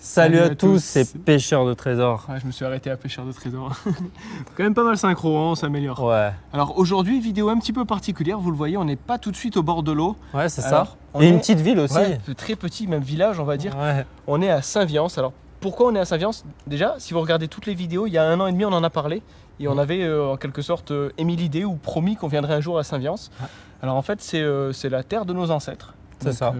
Salut à tous, c'est Pêcheurs de Trésors. Ouais, je me suis arrêté à Pêcheurs de Trésors. Quand même pas mal synchro, hein, on s'améliore. Ouais. Alors aujourd'hui, vidéo un petit peu particulière, vous le voyez, on n'est pas tout de suite au bord de l'eau. Ouais, c'est Alors, ça. Et une petite ville aussi. Ouais, très petit, même village, on va dire. Ouais. On est à Saint-Viance. Alors pourquoi on est à Saint-Viance? Déjà, si vous regardez toutes les vidéos, il y a 1 an et demi, on en a parlé. Et on avait en quelque sorte émis l'idée ou promis qu'on viendrait un jour à Saint-Viance. Ouais. Alors en fait, c'est la terre de nos ancêtres. C'est ça.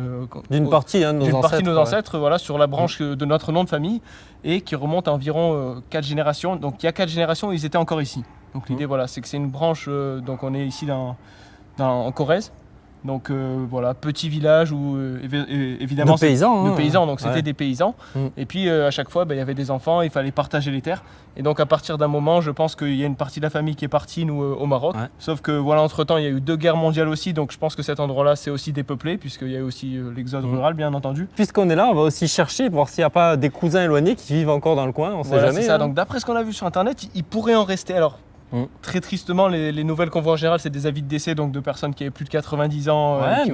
D'une partie de nos ancêtres. Voilà, sur la branche de notre nom de famille et qui remonte à environ 4 générations. Donc il y a 4 générations, ils étaient encore ici. Donc l'idée, voilà, c'est que c'est une branche. Donc on est ici en Corrèze. Donc voilà, petit village où évidemment de paysans. De paysans, donc c'était des paysans. Et puis à chaque fois, il y avait des enfants, il fallait partager les terres. Et donc à partir d'un moment, je pense qu'il y a une partie de la famille qui est partie, nous, au Maroc. Ouais. Sauf que voilà, entre-temps, il y a eu 2 guerres mondiales aussi, donc je pense que cet endroit-là, c'est aussi dépeuplé, puisqu'il y a aussi l'exode rural, bien entendu. Puisqu'on est là, on va aussi chercher, voir s'il n'y a pas des cousins éloignés qui vivent encore dans le coin, on sait jamais. C'est ça. Donc d'après ce qu'on a vu sur Internet, il pourrait en rester. Alors, très tristement, les nouvelles qu'on voit en général, c'est des avis de décès donc de personnes qui avaient plus de 90 ans. Il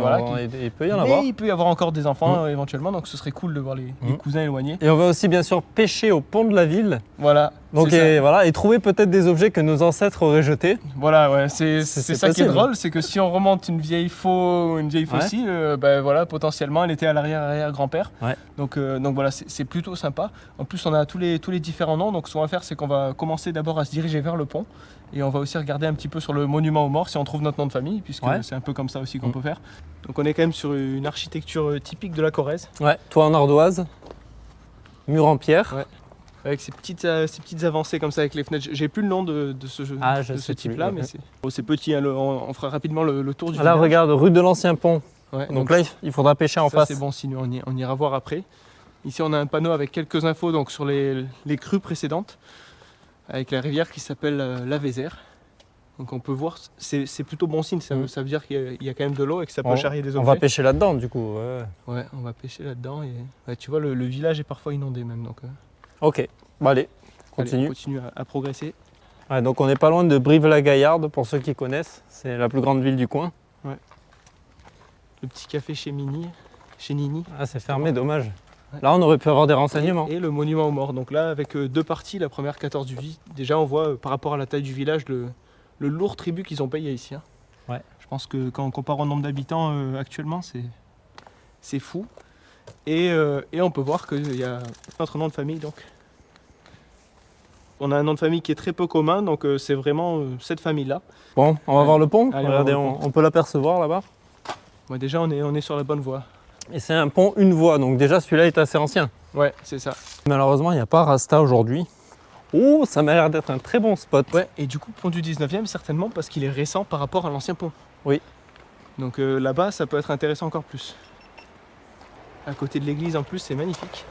peut y en avoir. Il peut y avoir encore des enfants éventuellement, donc ce serait cool de voir les cousins éloignés. Et on va aussi bien sûr pêcher au pont de la ville. Voilà. Donc et trouver peut-être des objets que nos ancêtres auraient jetés. Voilà, ouais, c'est ça qui est drôle, c'est que si on remonte une vieille fossile, voilà, potentiellement elle était à l'arrière-grand-père. Ouais. Donc voilà, c'est plutôt sympa. En plus, on a tous les différents noms. Donc ce qu'on va faire, c'est qu'on va commencer d'abord à se diriger vers le pont. Et on va aussi regarder un petit peu sur le monument aux morts si on trouve notre nom de famille, puisque c'est un peu comme ça aussi qu'on peut faire. Donc on est quand même sur une architecture typique de la Corrèze. Ouais, toit en ardoise, mur en pierre. Ouais. Avec ces petites avancées comme ça avec les fenêtres. J'ai plus le nom de ce type-là, mais c'est petit. Hein, on fera rapidement le tour du village. Là, regarde, rue de l'Ancien Pont. Ouais, donc là, il faudra pêcher en face. C'est bon signe, on ira voir après. Ici, on a un panneau avec quelques infos donc, sur les crues précédentes, avec la rivière qui s'appelle la Vézère. Donc on peut voir, c'est plutôt bon signe, ça veut dire qu'il y a quand même de l'eau et que ça peut charrier des objets. On va pêcher là-dedans du coup. Ouais, on va pêcher là-dedans et tu vois, le village est parfois inondé même. Donc, ok, bon, allez, continue. On continue à progresser. Ouais, donc on n'est pas loin de Brive-la-Gaillarde pour ceux qui connaissent, c'est la plus grande ville du coin. Ouais. Le petit café chez Nini. Ah, c'est fermé, dommage. Ouais. Là, on aurait pu avoir des renseignements. Et le monument aux morts. Donc là, avec 2 parties, la première 14 du vide. Déjà, on voit par rapport à la taille du village le lourd tribut qu'ils ont payé ici. Hein. Ouais. Je pense que quand on compare au nombre d'habitants actuellement, c'est fou. Et on peut voir qu'il y a notre nom de famille. Donc. On a un nom de famille qui est très peu commun, donc c'est vraiment cette famille-là. Bon, on va voir le pont. Allez, regardez, on peut l'apercevoir là-bas. Ouais, déjà, on est sur la bonne voie. Et c'est un pont une voie, donc déjà celui-là est assez ancien. Ouais, c'est ça. Malheureusement, il n'y a pas Rasta aujourd'hui. Oh, ça m'a l'air d'être un très bon spot. Ouais, et du coup, pont du 19e, certainement parce qu'il est récent par rapport à l'ancien pont. Oui. Donc là-bas, ça peut être intéressant encore plus. À côté de l'église, en plus, c'est magnifique.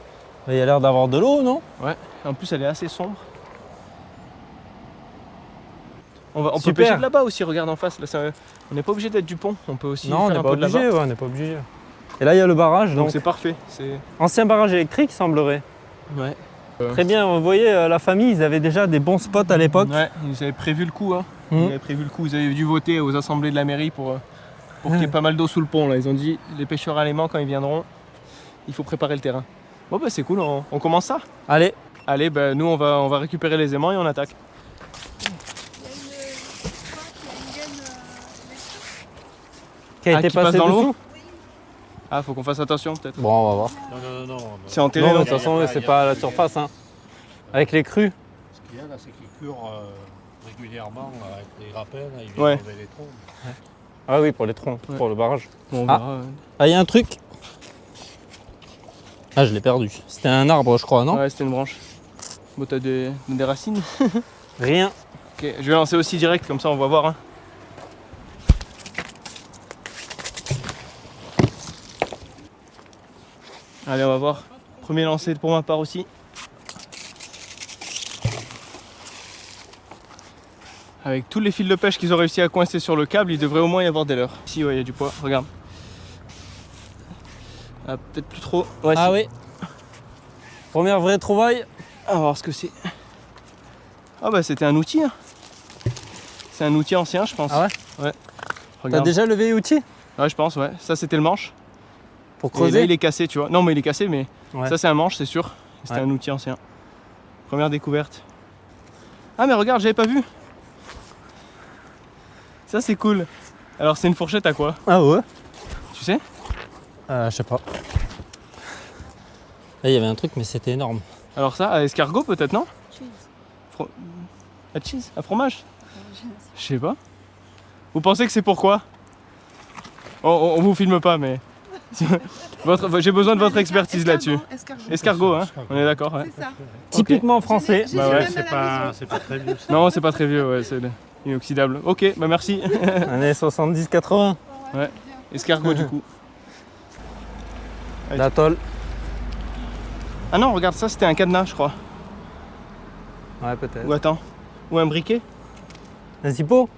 Il y a l'air d'avoir de l'eau, non? Ouais, en plus, elle est assez sombre. On peut pêcher de là-bas aussi, regarde en face. Là, on n'est pas obligé d'être du pont, on peut aussi faire un peu de là-bas. On n'est pas obligé. Et là, il y a le barrage. Donc c'est parfait. Ancien barrage électrique, semblerait. Ouais. Très bien, vous voyez, la famille, ils avaient déjà des bons spots à l'époque. Ouais, ils avaient prévu le coup. Hein. Ils avaient dû voter aux assemblées de la mairie pour qu'il y ait pas mal d'eau sous le pont. Là. Ils ont dit, les pêcheurs alémans, quand ils viendront, il faut préparer le terrain. Bon, bah c'est cool, on commence ça. Allez. Allez, nous, on va récupérer les aimants et on attaque. Qui a été passé dans dessous. l'eau. Ah, faut qu'on fasse attention peut-être. Bon, on va voir. Non. C'est enterré. Non, de toute façon, c'est pas à la surface. Hein. Avec les crues. Ce qu'il y a là, c'est qu'ils curent régulièrement avec les rappels, ils viennent enlever les troncs. Ouais. Ah oui, pour les troncs, pour le barrage. Bon, il y a un truc. Ah, je l'ai perdu. C'était un arbre, je crois, non? Ouais, c'était une branche. Bon, t'as des racines. Rien. Ok, je vais lancer aussi direct, comme ça on va voir. Hein. Allez, on va voir. Premier lancer pour ma part aussi. Avec tous les fils de pêche qu'ils ont réussi à coincer sur le câble, il devrait au moins y avoir des leurres. Ici, ouais, il y a du poids, regarde. Ah, peut-être plus trop. Ouais, ah si. Oui. Première vraie trouvaille. On va voir ce que c'est. Ah bah c'était un outil. Hein. C'est un outil ancien, je pense. Ah ouais? Ouais. T'as déjà le vieil outil? Ouais, je pense, ouais. Ça, c'était le manche. Pour creuser? Et là, il est cassé, tu vois. Non, mais il est cassé, mais ça, c'est un manche, c'est sûr. C'était un outil ancien. Première découverte. Ah mais regarde, j'avais pas vu. Ça c'est cool. Alors c'est une fourchette à quoi? Ah ouais? Tu sais? Je sais pas. Là il y avait un truc mais c'était énorme. Alors ça, à escargot peut-être, non? Cheese. À cheese? À fromage? Je sais pas. Vous pensez que c'est pourquoi? On vous filme pas mais... J'ai besoin de votre expertise là-dessus. Escargot, hein? On est d'accord, ouais. C'est ça. Typiquement français. J'ai Bah ouais, même à la maison. C'est pas très vieux. Non, c'est pas très vieux, ouais, c'est inoxydable. Ok, bah merci. Années 70-80. Ouais. Escargot du coup. L'atoll. Ah non, regarde, ça c'était un cadenas, je crois. Ouais peut-être. Ou attends. Ou un briquet? Un zippo?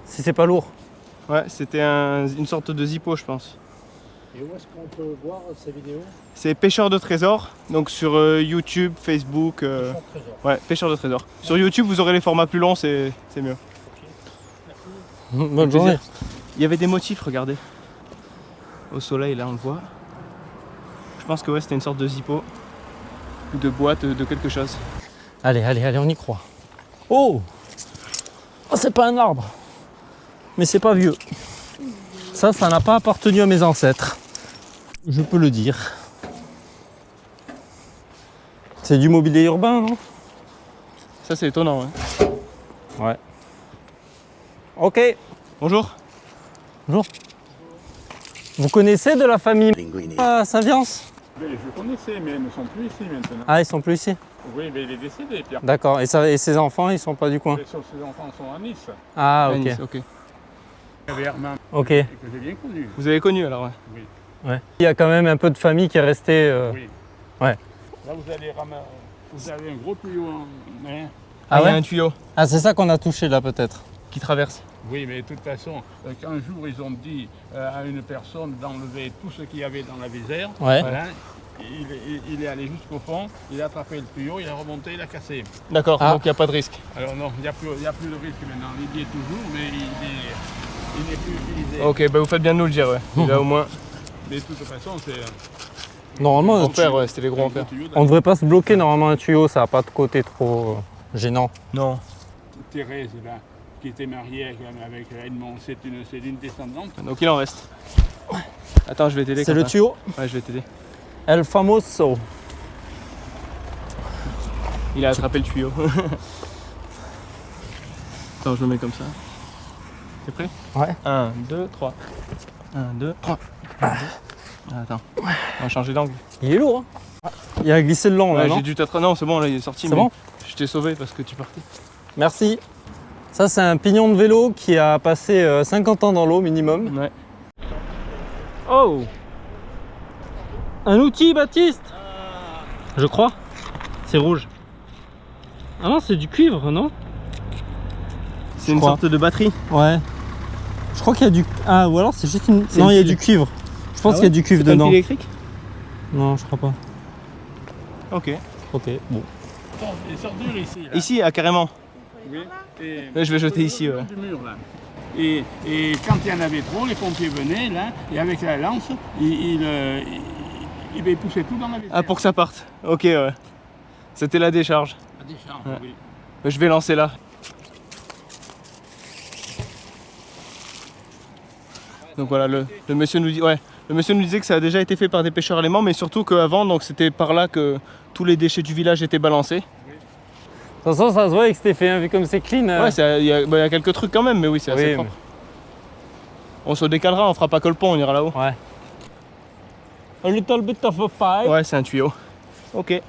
Si c'est pas lourd. Ouais, c'était une sorte de zippo, je pense. Et où est-ce qu'on peut voir ces vidéos? C'est Pêcheur de trésors, donc sur YouTube, Facebook. Son trésor. Ouais, Pêcheur de trésors. Sur YouTube, vous aurez les formats plus longs, c'est mieux. Bonne journée. Il y avait des motifs, regardez. Au soleil, là, on le voit. Je pense que ouais, c'était une sorte de zippo. Ou de boîte de quelque chose. Allez, allez, allez, on y croit. Oh, oh c'est pas un arbre. Mais c'est pas vieux. Ça n'a pas appartenu à mes ancêtres. Je peux le dire. C'est du mobilier urbain, non? Ça, c'est étonnant, hein. Ouais. Ok. Bonjour. Bonjour. Vous connaissez de la famille Saint-Viance? Je connaissais, mais ils ne sont plus ici maintenant. Ah, ils sont plus ici? Oui, mais il est décédé, Pierre. D'accord. Et ses enfants, ils sont pas du coin? Ses enfants sont à Nice. Ah, ok. Nice, ok. Il y avait Herman, Ok. que j'ai bien connu. Vous avez connu alors, ouais. Oui. Ouais. Il y a quand même un peu de famille qui est restée. Oui. Ouais. Là, vous avez un gros tuyau en main. Ah, il y a ouais? un tuyau Ah, c'est ça qu'on a touché là, peut-être. qui traverse. Oui, mais de toute façon, qu'un jour ils ont dit à une personne d'enlever tout ce qu'il y avait dans la visère, Ouais. voilà, il est allé jusqu'au fond, il a attrapé le tuyau, il a remonté, il a cassé. D'accord, Ah. donc il n'y a pas de risque. Alors non, il n'y a plus de risque maintenant. Il y est toujours, mais il n'est plus utilisé. Ok, bah vous faites bien de nous le dire, ouais. Il a au moins. Mais de toute façon, c'est... Normalement, Grand-père, ouais, c'était les gros un grands-pères. tuyau on ne devrait pas se bloquer normalement un tuyau, ça n'a pas de côté trop gênant. Non. Thérèse, là, qui était mariée avec Edmond, c'est une descendante. Donc il en reste. Attends, je vais t'aider. C'est le Quentin. tuyau Ouais, je vais t'aider. El Famoso. Il a attrapé le tuyau. Attends, je le mets comme ça. T'es prêt? Ouais. 1, 2, 3. 1, 2, 3. Attends, on va changer d'angle. Il est lourd. Hein. Il a glissé le long là, Ouais, non? j'ai dû t'attraper. Non, c'est bon, là il est sorti. C'est mais bon? Je t'ai sauvé parce que tu partais. Merci. Ça, c'est un pignon de vélo qui a passé 50 ans dans l'eau minimum. Ouais. Oh! Un outil, Baptiste? Je crois. C'est rouge. Ah non, c'est du cuivre, non? C'est une crois. sorte de batterie. Ouais. Je crois qu'il y a du... Ah, ou alors c'est juste une... C'est Non, une il y a pile. du cuivre. Je pense Ah qu'il y a du cuivre C'est pas une dedans. pile électrique? Non, je crois pas. Ok. Ok, bon. Il sort dur ici. Là. Ici, ah, carrément. Oui. Et Ouais, je vais jeter ici, le long ouais. du mur, là. Et quand il y en avait trop, les pompiers venaient là, et avec la lance, ils poussaient tout dans la visère. Ah, pour que ça parte. Ok, ouais. C'était la décharge. La décharge, Ouais. oui. Je vais lancer là. Donc voilà, le monsieur nous dit, ouais, le monsieur nous disait que ça a déjà été fait par des pêcheurs allemands, mais surtout qu'avant, donc c'était par là que tous les déchets du village étaient balancés. De toute façon, ça se voit avec cet effet, hein, vu comme c'est clean. Ouais, il y a quelques trucs quand même, mais oui, c'est assez Oui, propre. On se décalera, on fera pas colpon, on ira là-haut. Ouais. A little bit of a pipe. Ouais, c'est un tuyau. Ok. C'est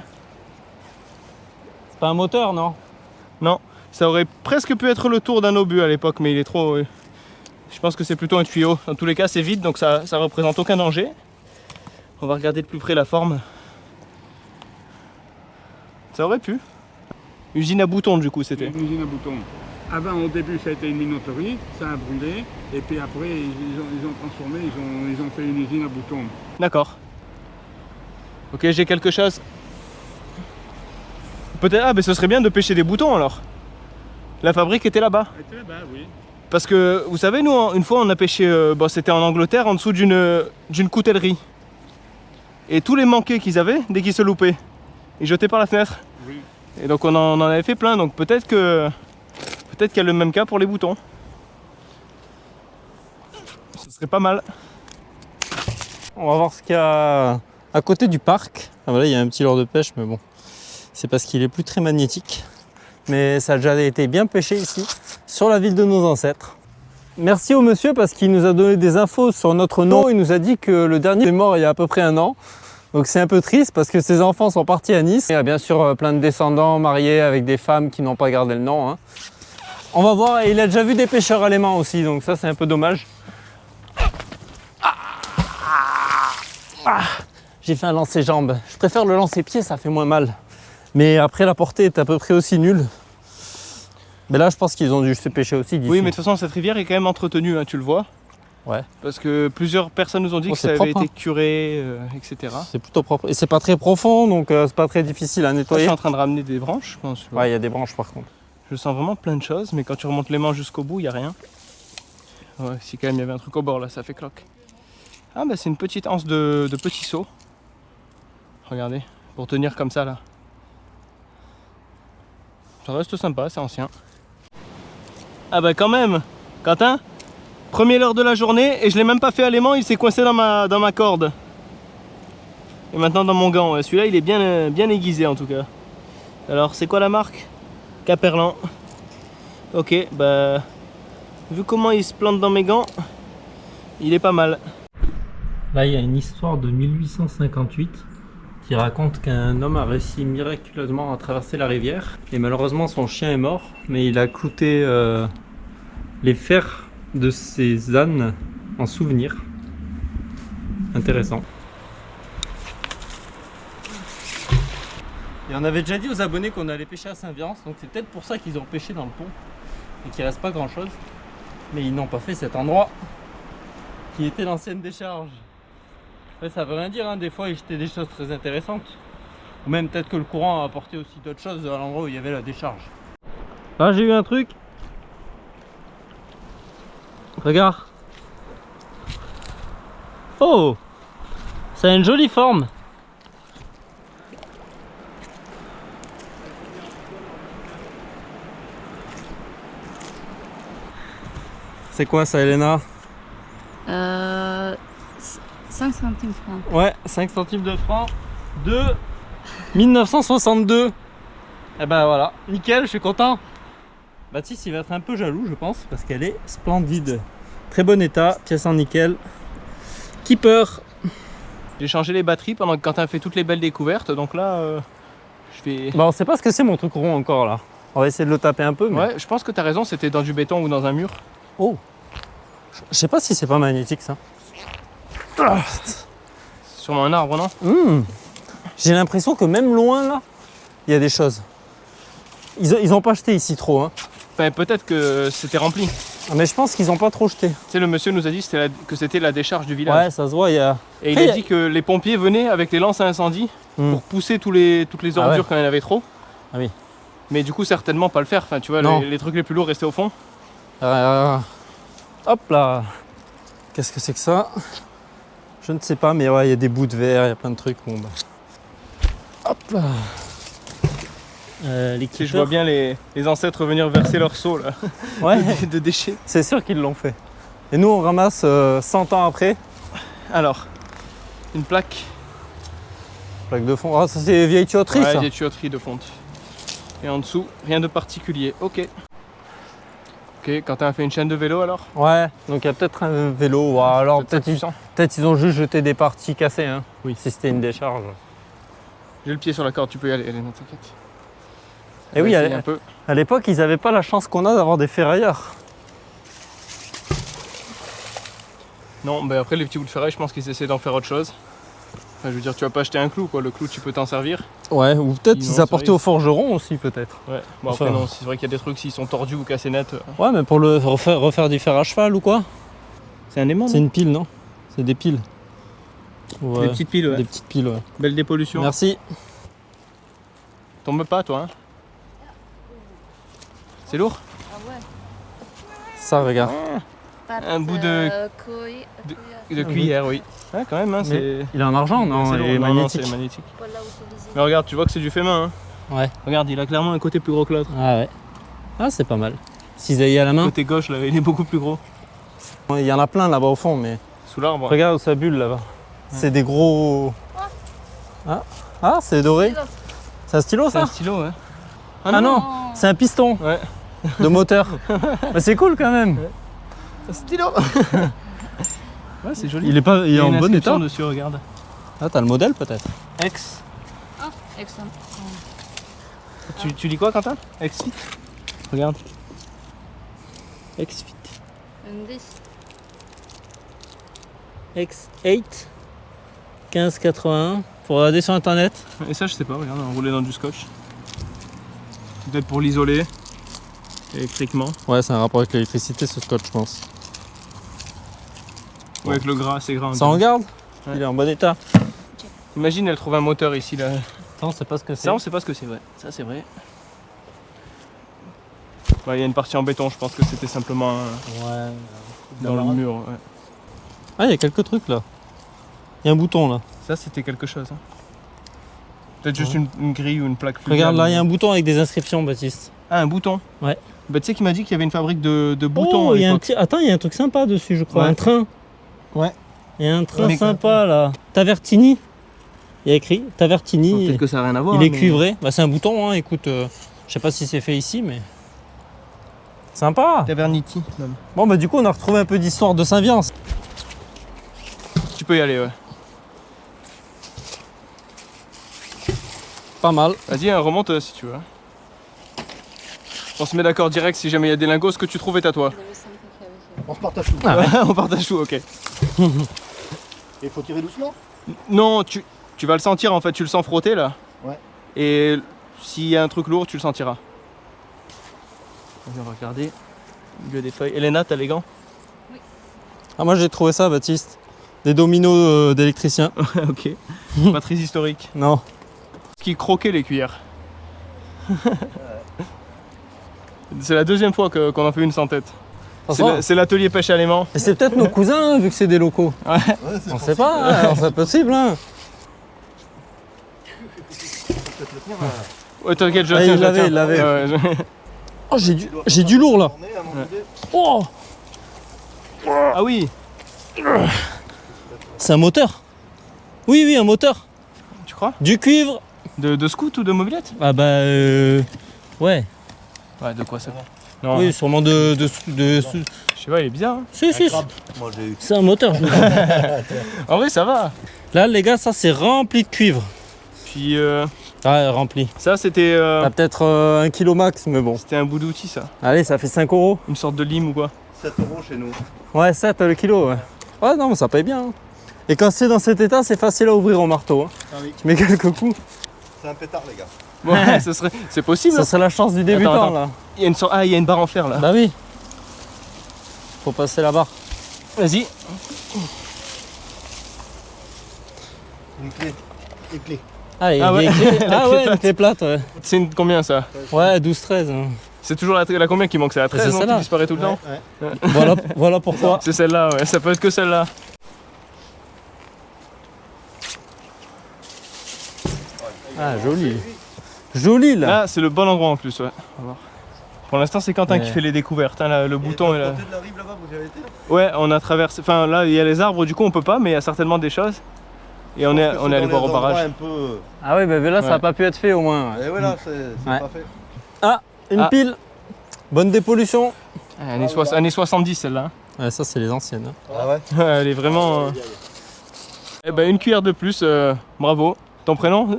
pas un moteur, non? Non, ça aurait presque pu être le tour d'un obus à l'époque, mais il est trop... Je pense que c'est plutôt un tuyau. Dans tous les cas, c'est vide, donc ça représente aucun danger. On va regarder de plus près la forme. Ça aurait pu. Usine à boutons, du coup, c'était. Une usine à boutons. Avant, au début, ça a été une minoterie, ça a brûlé, et puis après, ils ont transformé, ils ont fait une usine à boutons. D'accord. Ok, j'ai quelque chose. Peut-être... Ah, mais ce serait bien de pêcher des boutons, alors. La fabrique était là-bas. Et là-bas, oui. Parce que, vous savez, nous, une fois, on a pêché... bon, c'était en Angleterre, en dessous d'une coutellerie. Et tous les manqués qu'ils avaient, dès qu'ils se loupaient, ils jetaient par la fenêtre. Oui. Et donc on en avait fait plein, donc peut-être qu'il y a le même cas pour les boutons. Ce serait pas mal. On va voir ce qu'il y a à côté du parc. Ah, voilà, il y a un petit leurre de pêche, mais bon, c'est parce qu'il est plus très magnétique. Mais ça a déjà été bien pêché ici, sur la ville de nos ancêtres. Merci au monsieur parce qu'il nous a donné des infos sur notre nom. Il nous a dit que le dernier est mort il y a à peu près 1 an. Donc c'est un peu triste parce que ses enfants sont partis à Nice. Il y a bien sûr plein de descendants mariés avec des femmes qui n'ont pas gardé le nom. Hein. On va voir, et il a déjà vu des pêcheurs alémans aussi, donc ça c'est un peu dommage. J'ai fait un lancer jambes. Je préfère le lancer pied, ça fait moins mal. Mais après la portée est à peu près aussi nulle. Mais là je pense qu'ils ont dû se pêcher aussi d'ici. Oui, mais de toute façon cette rivière est quand même entretenue, hein, tu le vois. Ouais. Parce que plusieurs personnes nous ont dit que ça propre, avait été hein. curé, etc. C'est plutôt propre. Et c'est pas très profond, donc c'est pas très difficile à Là, je nettoyer. suis en train de ramener des branches, je pense. Ouais, il y a des branches par contre. Je sens vraiment plein de choses, mais quand tu remontes les mains jusqu'au bout, il n'y a rien. Ouais, si quand même il y avait un truc au bord là, ça fait cloque. Ah bah c'est une petite anse de petits seaux. Regardez, pour tenir comme ça là. Ça reste sympa, c'est ancien. Ah bah quand même, Quentin, premier leurre de la journée et je l'ai même pas fait à l'aimant, il s'est coincé dans ma corde. Et maintenant dans mon gant, ouais. Celui-là il est bien aiguisé en tout cas. Alors c'est quoi la marque? Caperlan. Ok, bah vu comment il se plante dans mes gants, il est pas mal. Là il y a une histoire de 1858 qui raconte qu'un homme a réussi miraculeusement à traverser la rivière. Et malheureusement son chien est mort, mais il a clouté les fers de ses ânes en souvenir. Intéressant. Et on avait déjà dit aux abonnés qu'on allait pêcher à Saint-Viance, donc c'est peut-être pour ça qu'ils ont pêché dans le pont et qu'il reste pas grand chose. Mais ils n'ont pas fait cet endroit qui était l'ancienne décharge. Ouais, ça veut rien dire, hein. Des fois ils jetaient des choses très intéressantes. Ou même peut-être que le courant a apporté aussi d'autres choses à l'endroit où il y avait la décharge. Là j'ai eu un truc. Regarde. Oh, ça a une jolie forme. C'est quoi ça, Elena? 5 centimes francs. Ouais, 5 centimes de francs de 1962. Et ben voilà, nickel, je suis content. Baptiste il va être un peu jaloux je pense parce qu'elle est splendide. Très bon état, pièce en nickel. Keeper. J'ai changé les batteries pendant que Quentin a fait toutes les belles découvertes, donc là je vais... Bon, on sait pas ce que c'est mon truc rond encore là. On va essayer de le taper un peu. Mais... Ouais, je pense que t'as raison, c'était dans du béton ou dans un mur. Oh, je sais pas si c'est pas magnétique ça. C'est sûrement un arbre, non? J'ai l'impression que même loin là, il y a des choses. Ils ont pas jeté ici trop. Hein. Ben, peut-être que c'était rempli. Mais je pense qu'ils ont pas trop jeté. Tu sais, le monsieur nous a dit que c'était la décharge du village. Ouais, ça se voit, il y a... Et il a dit que les pompiers venaient avec les lances à incendie pour pousser toutes les ordures quand il y en avait trop. Ah oui. Mais du coup, certainement pas le faire. Enfin, tu vois, les trucs les plus lourds restaient au fond. Hop là. Qu'est-ce que c'est que ça? Je ne sais pas, mais ouais, il y a des bouts de verre, il y a plein de trucs. Bon, bah. Hop là. Tu sais, je vois bien les ancêtres venir verser leur seau là, ouais. de déchets. C'est sûr qu'ils l'ont fait. Et nous, on ramasse 100 ans après. Alors, une plaque. Plaque de fond. Ah, ça c'est vieille tuyauterie, ouais, ça. des tuyauteries de fonte. Et en dessous, rien de particulier. Ok. Ok, quand t'as fait une chaîne de vélo alors? Ouais, donc il y a peut-être un vélo. Ou alors peut-être ils ont juste jeté des parties cassées. Hein. Oui. Si c'était une décharge. J'ai le pied sur la corde, tu peux y aller, Hélène, t'inquiète. Et oui, à l'époque, ils n'avaient pas la chance qu'on a d'avoir des ferrailleurs. Non, mais après les petits bouts de ferraille, je pense qu'ils essaient d'en faire autre chose. Enfin, je veux dire, tu vas pas acheter un clou, quoi. Le clou, tu peux t'en servir. Ouais, ou peut-être ils apportaient au forgeron aussi, peut-être. Ouais, bon après non, c'est vrai qu'il y a des trucs, s'ils sont tordus ou cassés net. Ouais, mais pour le refaire du fer à cheval ou quoi? C'est un aimant. C'est une pile, non? C'est des piles. Ouais. Des petites piles, ouais. Des petites piles, ouais. Belle dépollution. Merci. Tombe pas, toi, hein? C'est lourd? Ah ouais. Ça, regarde. Un bout de cuillère, oui. Ouais, quand même, hein, c'est... Il est en argent, non? c'est Il lourd. est Non, non, magnétique. c'est magnétique. Mais regarde, tu vois que c'est du fait main. Hein. Ouais. Regarde, il a clairement un côté plus gros que l'autre. Ah ouais. Ah, c'est pas mal. Cisaille à la main. Côté gauche, là, il est beaucoup plus gros. Il y en a plein là-bas au fond, mais Sous l'arbre. regarde sa bulle là-bas. C'est des gros. Ah, c'est doré. C'est un stylo C'est ça? un stylo, ouais. Ah non, c'est un piston Ouais. de moteur. Bah, c'est cool quand même. Un stylo. Ouais, c'est joli. Il est y a en une bon inscription état. dessus, regarde. Ah, t'as le modèle peut-être? Ex. Ah, excellent. Tu lis quoi, Quentin? Exfit. Regarde. Exfit. Un 10. X8 1581. Faut regarder sur internet. Et ça, je sais pas, regarde, enroulé dans du scotch. Peut-être pour l'isoler électriquement. Ouais, c'est un rapport avec l'électricité ce scotch, je pense. Ou avec le gras, c'est gras. Ça en garde? Ouais. Il est en bon état. Imagine, elle trouve un moteur ici, là. Ça, on sait pas ce que c'est. Ça, on sait pas ce que c'est, ouais. Ça, c'est vrai. Ouais, il y a une partie en béton, je pense que c'était simplement Ouais. dans le mur. Ouais. Ah, il y a quelques trucs là. Il y a un bouton là. Ça, c'était quelque chose. Hein. Peut-être juste une grille ou une plaque fluviale. Regarde là, il y a un bouton avec des inscriptions, Baptiste. Ah, un bouton. Ouais. Bah, tu sais qu'il m'a dit qu'il y avait une fabrique de boutons. Oh, à il y a un l'époque. petit... Attends, il y a un truc sympa dessus, je crois. Ouais. Un train. Ouais. Il y a un train Mais- sympa là. Tavertini. Il y a écrit Tavertini. Peut-être que ça n'a rien à voir. Il est mais- cuivré. Bah, c'est un bouton, hein. Écoute, je sais pas si c'est fait ici, mais. Sympa. Tavernity, même. Bon, bah, du coup, on a retrouvé un peu d'histoire de Saint-Viance. Tu peux y aller, ouais. Pas mal. Vas-y, hein, remonte si tu veux. On se met d'accord direct si jamais il y a des lingots. Ce que tu trouves est à toi. On se partage tout. Ah ouais. On partage tout, ok. Et il faut tirer doucement. Non, tu vas le sentir en fait. Tu le sens frotter là. Ouais. Et s'il y a un truc lourd, tu le sentiras. Vas-y, on va regarder. Au milieu des feuilles. Elena, t'as les gants? Ah, moi, j'ai trouvé ça, Baptiste. Des dominos d'électriciens. Ok. Pas très historique. Non. Ce qui croquait les cuillères. C'est la deuxième fois qu'on en fait une sans tête. C'est l'atelier pêche à l'aimant. Et c'est peut-être nos cousins, hein, vu que c'est des locaux. Ouais, On sait pas, hein, c'est possible. Hein. peut-être le tenir. Ouais, t'inquiète, je Ah, le tiens, il je le l'avait, tiens. il l'avait. Ouais, je- Oh, j'ai du lourd là. Oh, Ah oui, c'est un moteur. Oui, oui, un moteur. tu crois? Du cuivre. De scout ou de mobilette? Ah bah ouais. Ouais, de quoi ça? Non, Oui, sûrement de je sais pas, il est bizarre. Hein. Si, si, Moi j'ai eu. c'est un moteur. je vous dis. En vrai, ça va. Là, les gars, ça c'est rempli de cuivre. Puis Ah, rempli. ça, c'était T'as peut-être 1 kg max, mais bon. c'était un bout d'outil, ça. Allez, ça fait 5 €. Une sorte de lime ou quoi? 7 € chez nous. Ouais, 7 le kilo, ouais. Ouais, non, mais ça paye bien. Hein. Et quand c'est dans cet état, c'est facile à ouvrir au marteau. Hein. Ah oui. Tu mets quelques coups. C'est un pétard, les gars. Ouais, c'est possible. Ça Hein. serait la chance du débutant, Attends. là. Il y a une sorte... Ah, il y a une barre en fer là. Bah oui. Faut passer la barre. Vas-y. Une clé. Une clé. Ah, il y a Ah ouais. des clés. La Ah clé ouais, une clé plate, ouais. C'est combien ça? Ouais, 12-13. Hein. C'est toujours la combien qui manque? C'est la 13 c'est non, qui celle-là. disparaît tout le temps? Ouais. Voilà pourquoi. C'est celle-là, ouais. Ça peut être que celle-là. Ah, joli. Joli, là. Là, c'est le bon endroit en plus, ouais. On va voir. Pour l'instant, c'est Quentin Ouais. qui fait les découvertes. Hein, là, le bouton est là. Côté de la rive là-bas, vous y avez été là? Ouais, on a traversé. Enfin, là, il y a les arbres, du coup, on peut pas, mais il y a certainement des choses. Et on est allé voir au barrage. Un peu... Ah oui, bah là, ça Ouais. n'a pas pu être fait au moins. Ouais. Et voilà, c'est Ouais. pas fait. Ah, une Ah. pile. Bonne dépollution. Années 70, celle-là. hein. Ouais, ça, c'est les anciennes. Hein. Ah ouais. Elle est vraiment. Eh ben, une cuillère de plus, bravo. Ton prénom?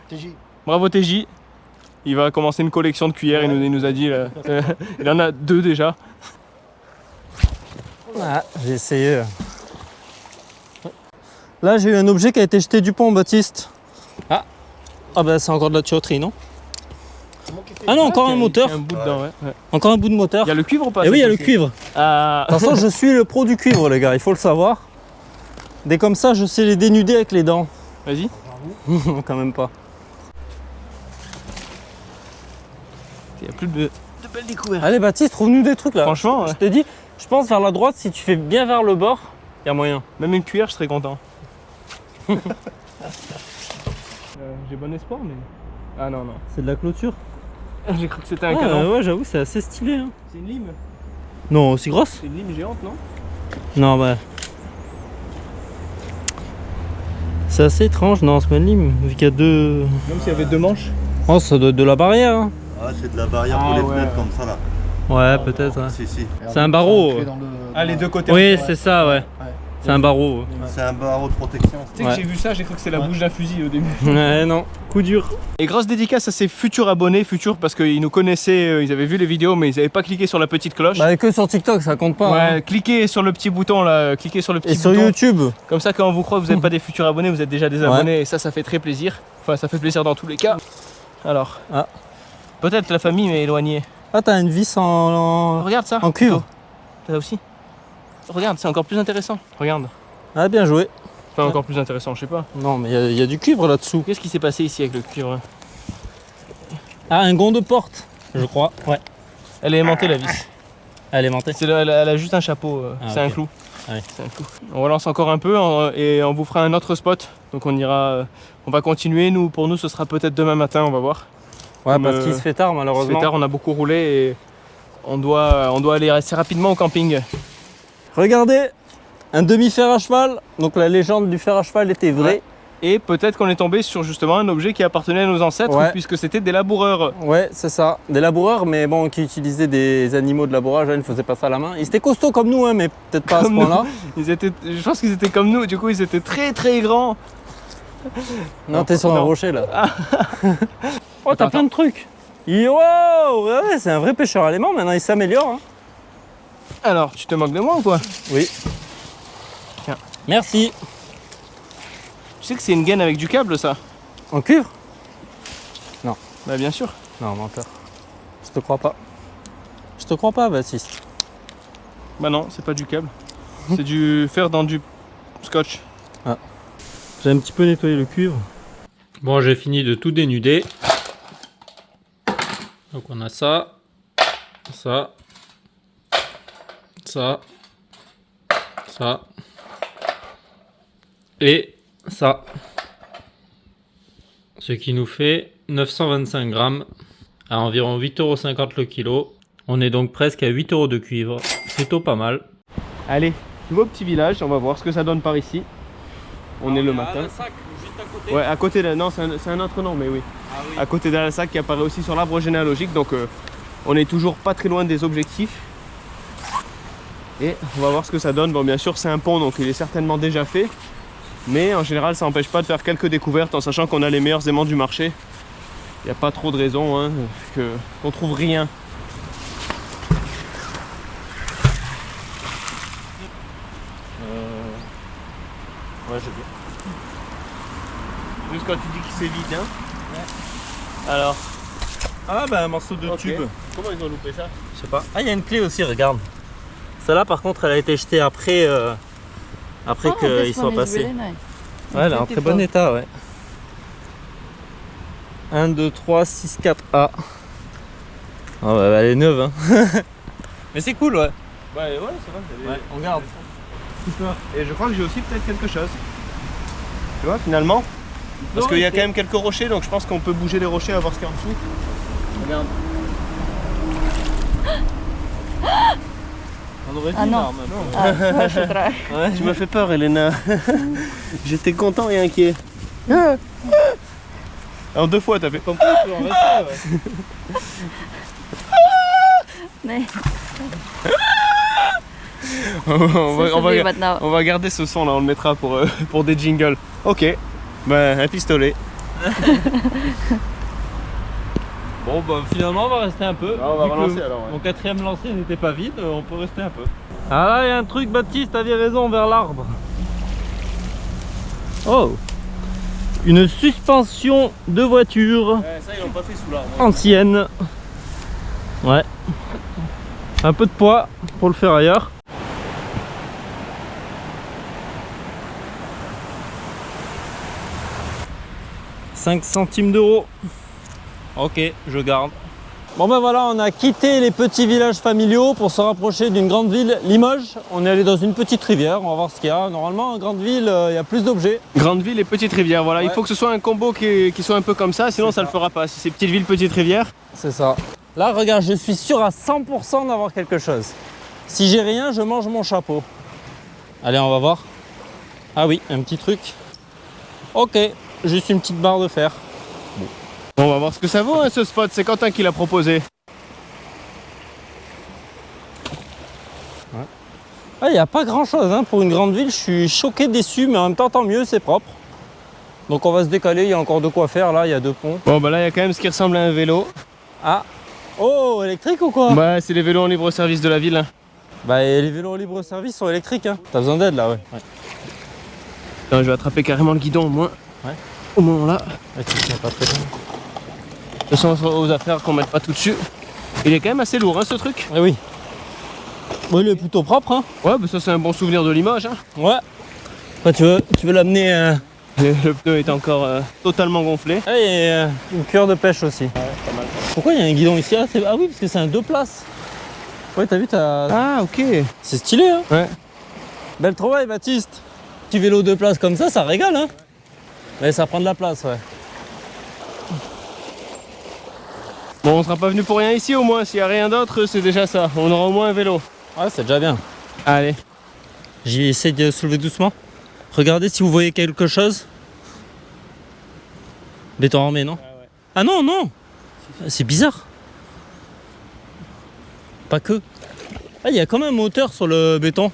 TJ. Bravo TJ. Il va commencer une collection de cuillères, il nous a dit. Là. Il en a 2 déjà. Ah, j'ai essayé. Là, j'ai eu un objet qui a été jeté du pont, Baptiste. Ah. Ah bah c'est encore de la tuyauterie, non? Ah non, encore un moteur. Il y a un bout dedans, ouais. Encore un bout de moteur. Il y a le cuivre ou pas? Et oui, il y a le cette cuivre. Ah. De toute façon, je suis le pro du cuivre, les gars, il faut le savoir. Dès comme ça, je sais les dénuder avec les dents. Vas-y. Non, quand même pas. Il n'y a plus de. de belles découvertes. Allez Baptiste, trouve-nous des trucs là. Franchement, je t'ai dit, je pense vers la droite, si tu fais bien vers le bord, il y a moyen. même une cuillère, je serais content. J'ai bon espoir, mais... Ah non, non. C'est de la clôture. J'ai cru que c'était un canon. Ouais, j'avoue, c'est assez stylé. Hein. C'est une lime. Non, aussi grosse? C'est une lime géante, non? Non, bah... C'est assez étrange, non, c'est pas une lime, vu qu'il y a deux... Même s'il y avait 2 manches. Oh, ça doit être de la barrière. Hein. Ah, c'est de la barrière pour les fenêtres comme ça là. Ouais, peut-être. Ouais. Si, si. C'est un barreau. Ah, les 2 côtés. Oui, c'est ça, ouais. C'est un barreau. C'est un barreau de protection. Tu sais que j'ai vu ça, j'ai cru que c'est la bouche d'un fusil au début. Ouais, non, coup dur. Et grosse dédicace à ces futurs abonnés, parce qu'ils nous connaissaient, ils avaient vu les vidéos, mais ils n'avaient pas cliqué sur la petite cloche. Bah, que sur TikTok, ça compte pas. Ouais, Hein. cliquez sur le petit bouton là, cliquez sur le petit Et bouton. sur YouTube. Comme ça, quand on vous croit que vous n'êtes pas des futurs abonnés, vous êtes déjà des abonnés, et ça fait très plaisir. Enfin, ça fait plaisir dans tous les cas. Alors, peut-être la famille mais éloignée. Ah, t'as une vis Regarde ça. en cuivre. T'as aussi. Regarde, c'est encore plus intéressant. Regarde. Ah, bien joué. Enfin, encore plus intéressant, je sais pas. Non, mais il y a du cuivre là-dessous. Qu'est-ce qui s'est passé ici avec le cuivre? Ah, un gond de porte, je crois. Ouais. Elle est aimantée la vis. Elle est montée. Elle a juste un chapeau, c'est ok. un clou. Ah oui. C'est un clou. On relance encore un peu et on vous fera un autre spot. Donc on ira, on va continuer. Pour nous, ce sera peut-être demain matin, on va voir. Ouais, Comme, parce qu'il se fait tard, Il se malheureusement. fait tard, on a beaucoup roulé et on doit aller assez rapidement au camping. Regardez, un demi-fer à cheval. Donc la légende du fer à cheval était vraie. Et peut-être qu'on est tombé sur justement un objet qui appartenait à nos ancêtres, Ouais. puisque c'était des laboureurs. Ouais, c'est ça. Des laboureurs, mais bon, qui utilisaient des animaux de labourage, ils ne faisaient pas ça à la main. Ils étaient costauds comme nous, hein, mais peut-être pas à ce Comme nous. point-là. Je pense qu'ils étaient comme nous, du coup ils étaient très très grands. Non, t'es sur un non. rocher là. Oh, t'as plein de trucs. Wow, ouais, c'est un vrai pêcheur allemand, maintenant il s'améliore. Hein. Alors, tu te moques de moi ou quoi? Oui. Tiens. Merci. Tu sais que c'est une gaine avec du câble ça? En cuivre? Bah bien sûr. Non, menteur. Je te crois pas. Je te crois pas, Baptiste. Bah non, c'est pas du câble. C'est du fer dans du scotch. J'ai un petit peu nettoyé le cuivre. Bon, j'ai fini de tout dénuder. Donc on a ça, ça, ça, ça et ça. Ce qui nous fait 925 grammes à environ 8,50 € le kilo. On est donc presque à 8 € de cuivre. Plutôt pas mal. Allez, nouveau petit village, on va voir ce que ça donne par ici. On est le matin. Sac, juste à côté. Ouais, à côté de... Non, c'est un autre nom, mais oui. Ah oui. À côté d'Alassac qui apparaît aussi sur l'arbre généalogique, donc on est toujours pas très loin des objectifs. Et on va voir ce que ça donne. Bon, bien sûr, c'est un pont, donc il est certainement déjà fait. Mais en général, ça n'empêche pas de faire quelques découvertes en sachant qu'on a les meilleurs aimants du marché. Il n'y a pas trop de raison hein, qu'on trouve rien. Ouais, j'ai vu. Juste quand tu dis que c'est vide, hein. Ouais. Alors. Ah bah un morceau de Ok. tube. Comment ils ont loupé ça? Je sais pas. Ah, il y a une clé aussi, regarde. Celle-là, par contre, elle a été jetée après, après qu'ils soient passés. Ouais, elle est en très bon état, ouais. 1, 2, 3, 6, 4, A. Ah bah, elle est neuve, hein. Mais c'est cool, ouais. Ouais, c'est vrai. Ouais, on garde. Super. Et je crois que j'ai aussi peut-être quelque chose. Tu vois, finalement. Parce qu'il y a quand même quelques rochers, donc je pense qu'on peut bouger les rochers à voir ce qu'il y a en dessous. Regarde. On aurait dit Ah une non. arme. Ah, moi, je trash. Ouais. Tu m'as fait peur, Elena. J'étais content et inquiet. En 2 fois, t'as fait. Comme quoi, tu peux en rester, ouais. Mais maintenant. on va garder ce son là, on le mettra pour des jingles. Ok, ben un pistolet. Bon, bah finalement, on va rester un peu. Ah, on va Vu que relancer, alors, ouais. Mon 4e lancé n'était pas vide, on peut rester un peu. Ah là, il y a un truc, Baptiste, t'avais raison, vers l'arbre. Oh! Une suspension de voiture Ouais, ça, ils l'ont pas fait sous l'arbre. ancienne. Ouais. Un peu de poids pour le faire ailleurs. « 5 centimes d'euros. Ok, je garde. Bon ben voilà, on a quitté les petits villages familiaux pour se rapprocher d'une grande ville, Limoges. On est allé dans une petite rivière, on va voir ce qu'il y a. Normalement, en grande ville, il y a plus d'objets. Grande ville et petite rivière, voilà. Ouais. Il faut que ce soit un combo qui soit un peu comme ça, sinon ça le fera pas. Si c'est petite ville, petite rivière. C'est ça. Là, regarde, je suis sûr à 100% d'avoir quelque chose. Si j'ai rien, je mange mon chapeau. Allez, on va voir. Ah oui, un petit truc. Ok, juste une petite barre de fer. Bon, on va voir ce que ça vaut hein, ce spot, c'est Quentin qui l'a proposé. Ah, il n'y a pas grand chose hein. Pour une grande ville, je suis choqué, déçu, mais en même temps, tant mieux, c'est propre. Donc on va se décaler, il y a encore de quoi faire là, il y a 2 ponts. Bon bah là il y a quand même ce qui ressemble à un vélo. Ah, oh, électrique ou quoi? Bah c'est les vélos en libre service de la ville. Hein. Bah et les vélos libre service sont électriques hein. T'as besoin d'aide là, ouais. Non, je vais attraper carrément le guidon au moins. Ouais. Au moins là. Ouais, tu tiens pas très bien. De toute façon aux affaires qu'on mette pas tout dessus. Il est quand même assez lourd hein ce truc. Eh oui. Oui, il est plutôt propre hein. Ouais bah ça c'est un bon souvenir de Limoges hein. Ouais. Après tu veux l'amener Le pneu est encore totalement gonflé. et une cuillère de pêche aussi. Ouais, pas mal. Pourquoi il y a un guidon ici? Ah oui, parce que c'est un 2 places. Ouais, t'as vu, Ah ok. c'est stylé hein. Ouais. Belle trouvaille Baptiste. Petit vélo 2 places comme ça régale hein. Mais ça prend de la place, ouais. Bon on sera pas venu pour rien ici au moins, s'il y a rien d'autre c'est déjà ça. On aura au moins un vélo. Ouais, c'est déjà bien. Allez. J'y essaie de soulever doucement. Regardez si vous voyez quelque chose. Béton armé, non? Ah non, non. C'est bizarre. Pas que. Ah, il y a quand même un moteur sur le béton.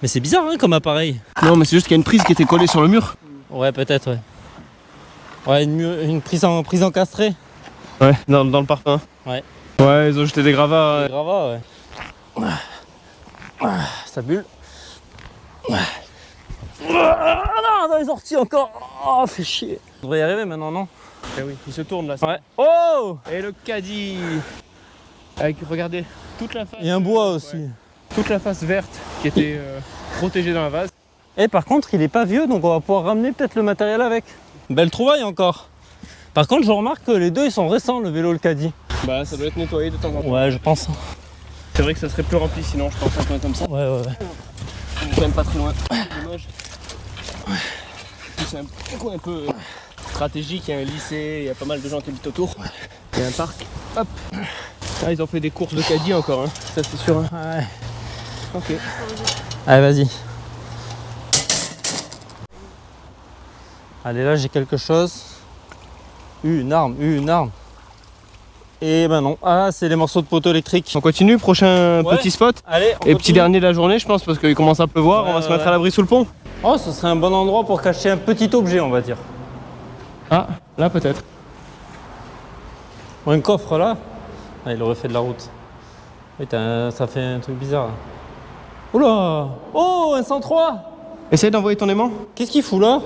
Mais c'est bizarre hein, comme appareil. Non mais c'est juste qu'il y a une prise qui était collée sur le mur. Ouais, peut-être, ouais. Ouais, une prise encastrée. Ouais, dans le parpaing. Ouais. Ouais, ils ont jeté des gravats. C'est grave, ouais. Ça bulle. Ah non, dans les orties encore. Oh, fait chier. On devrait y arriver maintenant, non? Eh oui, il se tourne là. Ouais. Oh! Et le caddie. Avec, regardez, toute la face. Il y a un bois aussi. Ouais. Toute la face verte qui était protégée dans la vase. Et par contre, il est pas vieux, donc on va pouvoir ramener peut-être le matériel avec. Belle trouvaille encore. Par contre, je remarque que les deux, ils sont récents, le vélo, le caddie. Bah, ça doit être nettoyé de temps en temps. Ouais, je pense. C'est vrai que ça serait plus rempli sinon, je pense, un coin comme ça. Ouais. On est quand même pas très loin. Dommage. C'est un coin un peu stratégique, il y a un lycée, il y a pas mal de gens qui habitent autour. Il y a un parc. Hop. Ah, ils ont fait des courses de caddie encore, hein. Ça c'est sûr. Hein. Ouais. Ok. Allez, vas-y. Allez, là, j'ai quelque chose. Une arme. Et ben non. Ah, c'est les morceaux de poteau électrique. On continue, prochain Ouais. petit spot. Allez, on Et petit continue. dernier de la journée, je pense, parce qu'il commence à pleuvoir, on va se mettre à l'abri sous le pont. Oh, ce serait un bon endroit pour cacher un petit objet, on va dire. Ah, là peut-être. Ou un coffre là. Ah, il aurait fait de la route. Oui, ça fait un truc bizarre. Là. Oula! Oh, un 103! Essaye d'envoyer ton aimant. Qu'est-ce qu'il fout là?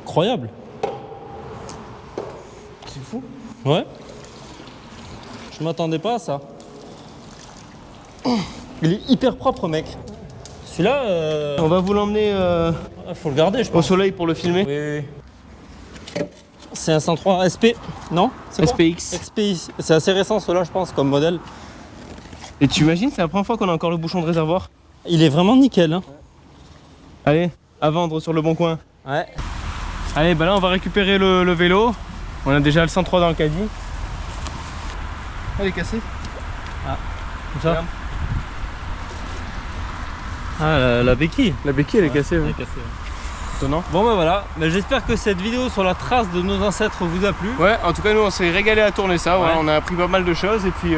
Incroyable. C'est fou. Ouais. Je m'attendais pas à ça. Il est hyper propre, mec. Celui-là, On va vous l'emmener faut le garder, je au pense. soleil pour le filmer. Oui. C'est un 103 SP, non? C'est quoi? SPX. XPI. C'est assez récent, celui-là, je pense, comme modèle. Et tu imagines, c'est la première fois qu'on a encore le bouchon de réservoir. Il est vraiment nickel. Hein. Allez, à vendre sur le bon coin. Ouais. Allez, bah là on va récupérer le vélo. On a déjà le 103 dans le caddie. Elle est cassée. Comme ça. Regarde. Ah, la béquille. La béquille elle est cassée. Elle Ouais. est cassée, ouais. Étonnant. Bon bah voilà, j'espère que cette vidéo sur la trace de nos ancêtres vous a plu. Ouais, en tout cas nous on s'est régalé à tourner ça. Ouais. Ouais. On a appris pas mal de choses et puis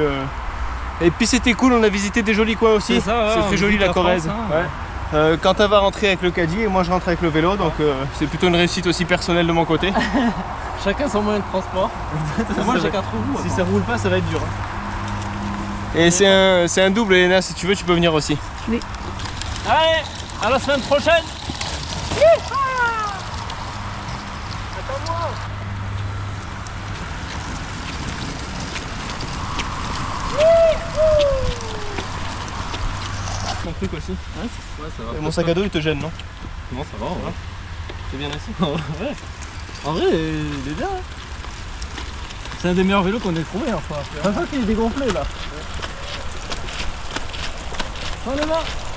c'était cool. On a visité des jolis coins aussi. C'est ça, ouais, c'est on très joli visite la la Corrèze. France, hein. Ouais. Quentin va rentrer avec le caddie et moi je rentre avec le vélo, donc c'est plutôt une réussite aussi personnelle de mon côté. Chacun son moyen de transport. Moi j'ai 4 roues. Si ça roule pas, ça va être dur. Et c'est un double, Elena, si tu veux, tu peux venir aussi. Allez, à la semaine prochaine. Ton truc aussi. Ouais, ça va. Et mon sac à dos il te gêne, non? Comment ça va? Ouais. C'est bien assis. Ouais. En vrai, il est bien. Hein. C'est un des meilleurs vélos qu'on ait trouvé enfin. C'est pas qu'il est dégonflé là. Prends le main.